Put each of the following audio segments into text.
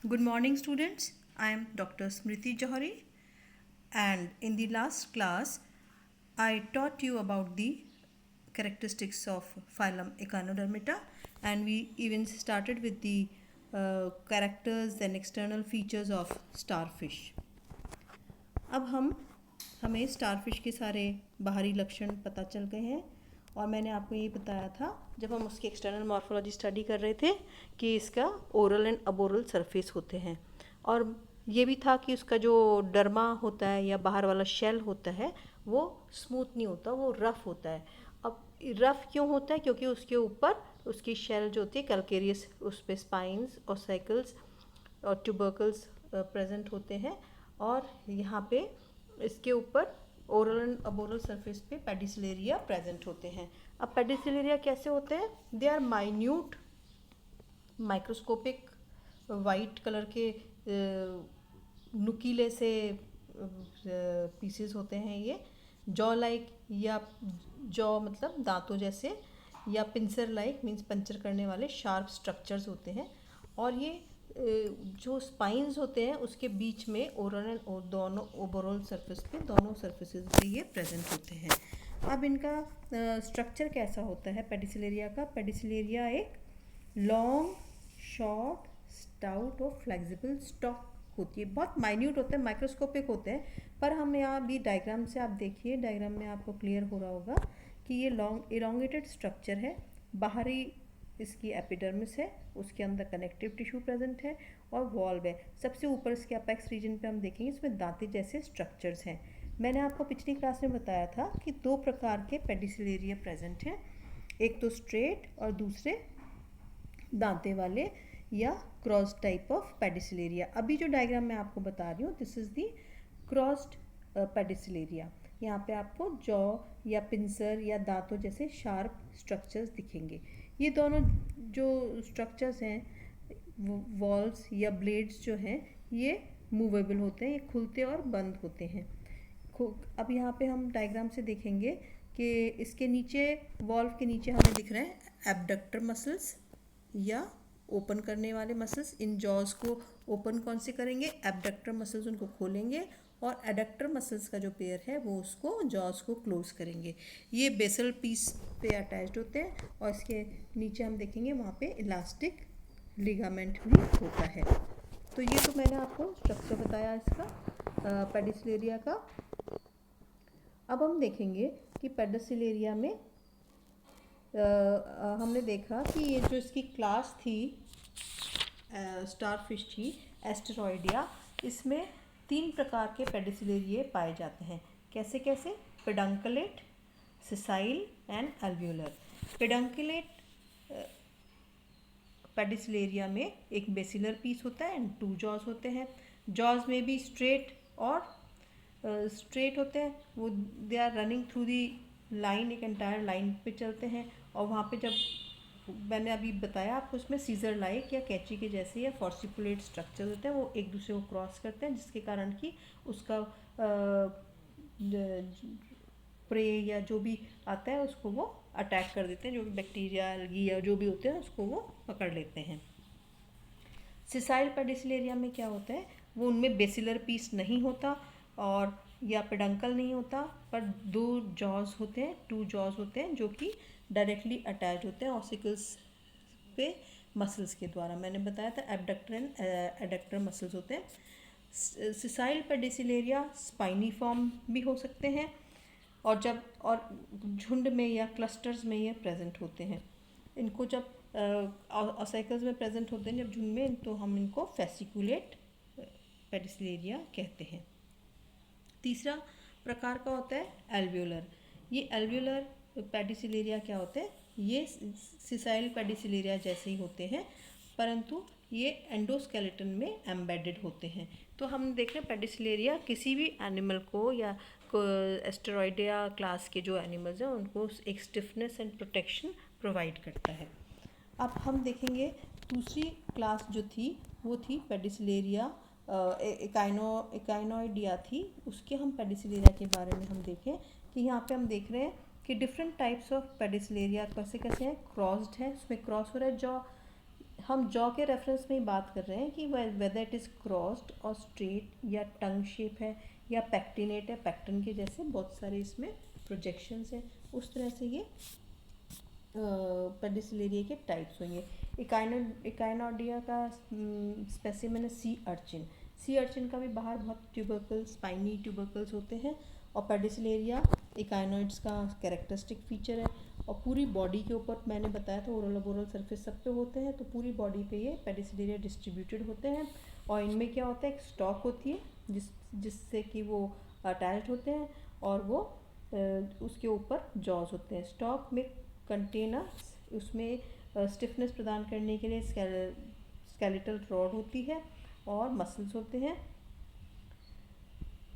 Good morning, students. I am Dr. Smriti Johari, and in the last class, I taught you about the characteristics of phylum Echinodermata, and we even started with the characters and external features of starfish. अब हमें starfish के सारे बाहरी लक्षण पता चल गए हैं और मैंने आपको ये बताया था जब हम उसकी एक्सटर्नल मॉर्फोलॉजी स्टडी कर रहे थे कि इसका ओरल एंड अबोरल सरफेस होते हैं और ये भी था कि उसका जो डर्मा होता है या बाहर वाला शेल होता है वो स्मूथ नहीं होता, वो रफ़ होता है। अब रफ़ क्यों होता है? क्योंकि उसके ऊपर उसकी शेल जो होती है कैलकेरियस, उस पर स्पाइंस और साइकिल्स और ट्यूबर्कल्स प्रेजेंट होते हैं और यहाँ पे इसके ऊपर ओरल एंड अबोरल सरफेस पे पेडिसिलेरिया प्रेजेंट होते हैं। अब पेडिसिलेरिया कैसे होते हैं? They are minute microscopic white colour के नुकीले से पीसेस होते हैं। ये जॉ लाइक या जॉ मतलब दांतों जैसे या पिंसर लाइक मीन्स पंचर करने वाले शार्प स्ट्रक्चर्स होते हैं और ये जो स्पाइंस होते हैं उसके बीच में ओरल एंड दोनों ओवरऑल सरफेस पे दोनों सरफेसेस पे ये प्रेजेंट होते हैं। अब इनका स्ट्रक्चर कैसा होता है पेडिसिलेरिया का? पेडिसिलेरिया एक लॉन्ग शॉर्ट स्टाउट और फ्लेक्सिबल स्टॉक होती है। बहुत माइन्यूट होते हैं, माइक्रोस्कोपिक होते हैं, पर हम यहाँ भी डायग्राम से आप देखिए, डायग्राम में आपको क्लियर हो रहा होगा कि ये लॉन्ग इलोंगेटेड स्ट्रक्चर है। बाहरी इसकी एपिडर्मिस है, उसके अंदर कनेक्टिव टिश्यू प्रेजेंट है और वॉल्व है। सबसे ऊपर इसके अपेक्स रीजन पे हम देखेंगे इसमें दांते जैसे स्ट्रक्चर्स हैं। मैंने आपको पिछली क्लास में बताया था कि दो प्रकार के पेडिसिलेरिया प्रेजेंट हैं, एक तो स्ट्रेट और दूसरे दांते वाले या क्रॉस टाइप ऑफ पेडिसिलेरिया। अभी जो डायग्राम मैं आपको बता रही हूँ दिस इज़ दी क्रॉस्ड पेडिसिलेरिया। यहाँ पे आपको जॉ या पिंसर या दांतों जैसे शार्प स्ट्रक्चर्स दिखेंगे। ये दोनों जो स्ट्रक्चर्स हैं वॉल्स या ब्लेड्स जो हैं ये मूवेबल होते हैं, ये खुलते और बंद होते हैं। अब यहाँ पे हम डायग्राम से देखेंगे कि इसके नीचे वॉल्व के नीचे हमें दिख रहे हैं एबडक्टर मसल्स या ओपन करने वाले मसल्स। इन जॉज को ओपन कौन से करेंगे? एबडक्टर मसल्स उनको खोलेंगे और एडक्टर मसल्स का जो पेयर है वो उसको जॉज को क्लोज करेंगे। ये बेसल पीस पे अटैच्ड होते हैं और इसके नीचे हम देखेंगे वहाँ पे इलास्टिक लिगामेंट भी होता है। तो ये तो मैंने आपको स्ट्रक्चर बताया इसका पेडिसिलेरिया का। अब हम देखेंगे कि पेडिसिलेरिया में हमने देखा कि ये जो इसकी क्लास थी स्टारफिश थी एस्टेरॉयडिया, इसमें 3 प्रकार के पेडिसिलेरिये पाए जाते हैं। कैसे कैसे? पेडंकुलेट, सिसाइल एंड अल्वियोलर। पेडंकुलेट पेडिसिलेरिया में एक बेसिलर पीस होता है एंड 2 जॉज होते हैं। जॉज में भी स्ट्रेट और स्ट्रेट होते हैं, वो they are running through the line, एक एंटायर लाइन पे चलते हैं और वहाँ पे जब मैंने अभी बताया आपको उसमें सीजर लाइक या कैंची के जैसे या फॉर्सिकुलेट स्ट्रक्चर होते हैं, वो एक दूसरे को क्रॉस करते हैं जिसके कारण कि उसका प्रे या जो भी आता है उसको वो अटैक कर देते हैं, जो भी बैक्टीरिया एल्गी या जो भी होते हैं उसको वो पकड़ लेते हैं। सिसाइल पेडिसिलेरिया में क्या होता है? वो उनमें बेसिलर पीस नहीं होता और या पेडंकल नहीं होता, पर 2 जॉज होते हैं, 2 जॉज होते हैं जो कि डायरेक्टली अटैच होते हैं ऑसिकल्स पे मसल्स के द्वारा। मैंने बताया था एबडक्टर एंड एडक्टर मसल्स होते हैं। सिसाइल पेडिसिलेरिया स्पाइनी फॉर्म भी हो सकते हैं और जब झुंड में या क्लस्टर्स में ये प्रेजेंट होते हैं। इनको जब ऑसिकल्स में प्रेजेंट होते हैं जब झुंड में, तो हम इनको फेसिकुलेट पेडिसिलेरिया कहते हैं। तीसरा प्रकार का होता है एल्वियोलर। ये एल्वियोलर पेडिसिलेरिया क्या होते हैं? ये सिसाइल पेडिसिलेरिया जैसे ही होते हैं परंतु ये एंडोस्केलेटन में एम्बेडेड होते हैं। तो हम देख रहे हैं पेडिसिलेरिया किसी भी एनिमल को या एस्टेरॉयडिया क्लास के जो एनिमल्स हैं उनको एक स्टिफनेस एंड प्रोटेक्शन प्रोवाइड करता है। अब हम देखेंगे दूसरी क्लास जो थी वो थी पेडिसिलेरिया इकाइनोइडिया थी, उसके हम पेडिसिलेरिया के बारे में हम देखें कि यहाँ पे हम देख रहे हैं कि डिफरेंट टाइप्स ऑफ पेडिसिलेरिया कैसे कैसे हैं। क्रॉस्ड है, उसमें क्रॉस हो रहा है जॉ हम जॉ के रेफरेंस में ही बात कर रहे हैं कि वेदर इट इज़ क्रॉस्ड और स्ट्रेट या टंग शेप है या पैक्टिनेट है, पैक्टन के जैसे बहुत सारे इसमें प्रोजेक्शंस हैं। उस तरह से ये पेडिसिलेरिया के टाइप्स होंगे। इकाइनोडिया का स्पेसिमेन है सी अर्चिन। सी अर्चिन का भी बाहर बहुत ट्यूबरकल्स, स्पाइनी ट्यूबरकल्स होते हैं। और पेडिसिलेरिया इकाइनोइड्स का कैरेक्टरिस्टिक फीचर है। और पूरी बॉडी के ऊपर मैंने बताया था ओरल बोरल सरफेस सब पे होते हैं, तो पूरी बॉडी पे ये पेडिसिलेरिया डिस्ट्रीब्यूटेड होते हैं। और इनमें क्या होता है, एक स्टॉक होती है जिससे कि वो अटैच्ड होते हैं, और वो उसके ऊपर जॉज होते हैं। स्टॉक में कंटेनर्स, उसमें स्टिफनेस प्रदान करने के लिए स्केलेटल रॉड होती है और मसल्स होते हैं।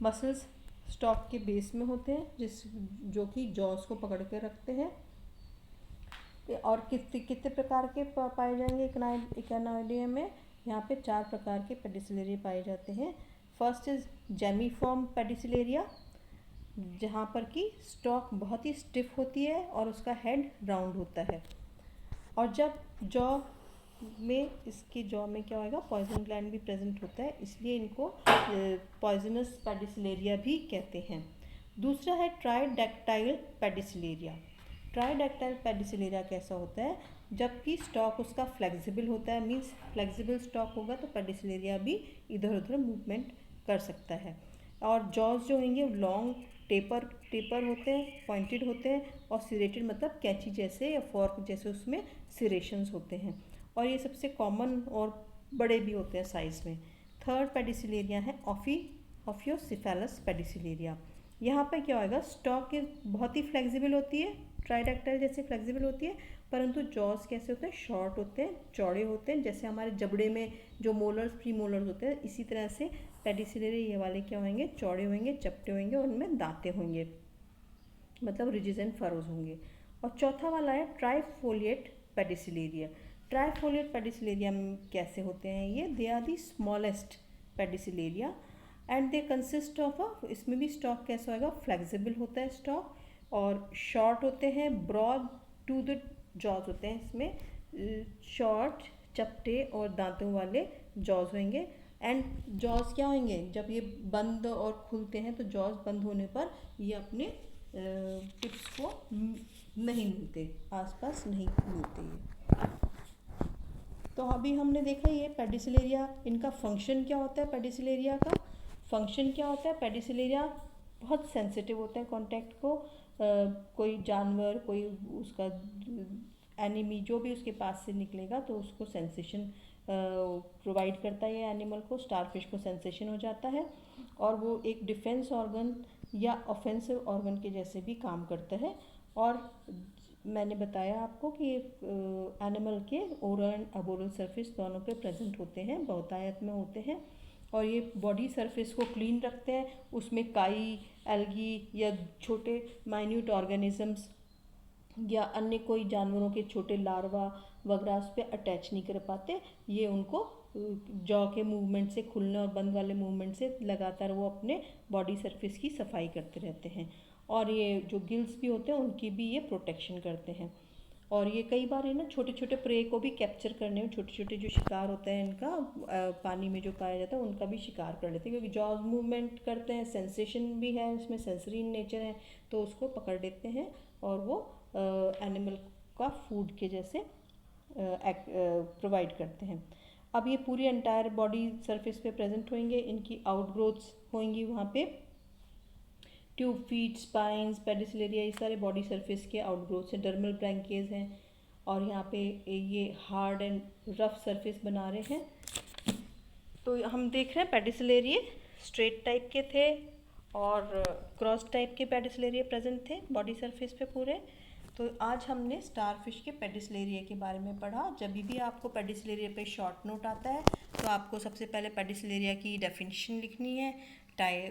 मसल्स स्टॉक के बेस में होते हैं जो कि जॉस को पकड़ कर रखते हैं। और कितने प्रकार के पाए जाएंगे इकाइनोडिया में? यहाँ पे 4 प्रकार के पेडिसिलेरिया पाए जाते हैं। फर्स्ट इज जेमीफॉर्म पेडिसिलेरिया, जहाँ पर कि स्टॉक बहुत ही स्टिफ होती है और उसका हेड राउंड होता है। और जब इसके जॉ में क्या होगा, पॉइजन ग्लैंड भी प्रेजेंट होता है, इसलिए इनको पॉइजनस पेडिसिलेरिया भी कहते हैं। दूसरा है ट्राइडेक्टाइल पेडिसिलेरिया। ट्राइडेक्टाइल पेडिसिलेरिया कैसा होता है, जबकि स्टॉक उसका फ्लेक्सिबल होता है, मीन्स फ्लेक्सिबल स्टॉक होगा तो पेडिसिलेरिया भी इधर उधर मूवमेंट कर सकता है। और जॉज जो होंगे लॉन्ग टेपर होते हैं, पॉइंटेड होते हैं, और सिरेटेड मतलब कैंची जैसे या फॉर्क जैसे उसमें सिरेशंस होते हैं। और ये सबसे कॉमन और बड़े भी होते हैं साइज़ में। थर्ड पेडिसिलेरिया है ऑफियोसिफेलस पेडिसिलेरिया। यहाँ पर क्या होगा, स्टॉक बहुत ही फ्लेक्सिबल होती है, ट्राइडेक्टाइल जैसे फ्लेक्सिबल होती है, परंतु जॉज कैसे होते हैं, शॉर्ट होते हैं, चौड़े होते हैं, जैसे हमारे जबड़े में जो मोलर्स प्री मोलर्स होते हैं, इसी तरह से पेडिसिलेरिया ये वाले क्या होंगे, चौड़े होंगे, चपटे होंगे, उनमें दांतें होंगे, मतलब रिजिज एंड फरोज होंगे। और चौथा वाला है ट्राइफोलिएट पेडिसिलेरिया। ट्राइफोलिएट पेडिसिलेरिया कैसे होते हैं ये, they are the smallest pedicellariae and they consist of इसमें भी स्टॉक कैसा होगा, फ्लेक्सिबल होता है स्टॉक, और शॉर्ट होते हैं, ब्रॉड टू द जॉज होते हैं, इसमें शॉर्ट, चपटे और दांतों वाले जॉज होंगे। एंड जॉज क्या होंगे, जब ये बंद और खुलते हैं तो जॉज बंद होने पर ये अपने टिप्स को नहीं मिलते, आसपास नहीं मिलते ये। तो अभी हमने देखा ये पेडिसिलेरिया, इनका फंक्शन क्या होता है, पेडिसिलेरिया का फंक्शन क्या होता है। पेडिसिलेरिया बहुत सेंसिटिव होता है कांटेक्ट को, कोई जानवर, कोई उसका एनिमी जो भी उसके पास से निकलेगा तो उसको सेंसेशन प्रोवाइड करता है ये एनिमल को। स्टारफिश को सेंसेशन हो जाता है, और वो एक डिफेंस ऑर्गन या ऑफेंसिव ऑर्गन के जैसे भी काम करता है। और मैंने बताया आपको कि एनिमल के ओरल एंड अबोरल सरफेस दोनों पे प्रेजेंट होते हैं, बहुतायत में होते हैं, और ये बॉडी सरफेस को क्लीन रखते हैं। उसमें काई, एल्गी या छोटे माइन्यूट ऑर्गेनिजम्स या अन्य कोई जानवरों के छोटे लार्वा वगैरह उस पर अटैच नहीं कर पाते। ये उनको जॉ के मूवमेंट से, खुलने और बंद वाले मूवमेंट से लगातार वो अपने बॉडी सरफेस की सफाई करते रहते हैं। और ये जो गिल्स भी होते हैं उनकी भी ये प्रोटेक्शन करते हैं। और ये कई बार है ना छोटे छोटे प्रे को भी कैप्चर करने में, छोटे छोटे जो शिकार होते हैं इनका पानी में जो पाया जाता है उनका भी शिकार कर लेते हैं, क्योंकि जॉज मूवमेंट करते हैं, सेंसेशन भी है इसमें, सेंसरी इन नेचर है, तो उसको पकड़ लेते हैं और वो एनिमल का फूड के जैसे प्रोवाइड करते हैं। अब ये पूरी एंटायर बॉडी सरफेस पे प्रेजेंट होंगे, इनकी आउटग्रोथ्स होंगी वहाँ पे, ट्यूब फीट, स्पाइंस, पेडिसिलेरिया, ये सारे बॉडी सरफेस के आउटग्रोथ्स हैं। डर्मल ब्रैंकेज हैं, और यहाँ पे ये हार्ड एंड रफ सरफेस बना रहे हैं। तो हम देख रहे हैं पेडिसिलेरिया स्ट्रेट टाइप के थे और क्रॉस टाइप के पेडिसिलेरिया प्रेजेंट थे बॉडी सरफेस पे पूरे। तो आज हमने स्टारफिश के पेडिसिलेरिया के बारे में पढ़ा। जब भी आपको पेडिसिलेरिया पे शॉर्ट नोट आता है तो आपको सबसे पहले पेडिसिलेरिया की डेफिनेशन लिखनी है,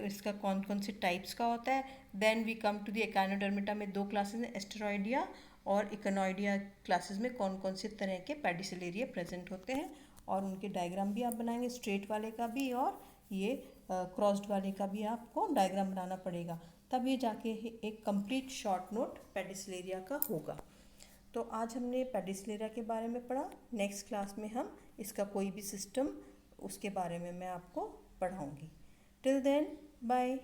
इसका कौन कौन से टाइप्स का होता है। Then we come to the echinodermata में 2 क्लासेस हैं, एस्टेरॉइडिया और इकोनॉइडिया क्लासेस में कौन कौन से तरह के पेडिसिलेरिया प्रेजेंट होते हैं, और उनके डायग्राम भी आप बनाएंगे, स्ट्रेट वाले का भी और ये क्रॉस्ड वाले का भी आपको डायग्राम बनाना पड़ेगा, तब ये जाके एक कंप्लीट शॉर्ट नोट पेडिसिलेरिया का होगा। तो आज हमने पेडिसलेरा के बारे में पढ़ा। नेक्स्ट क्लास में हम इसका कोई भी सिस्टम उसके बारे में मैं आपको पढ़ाऊँगी। Till then bye.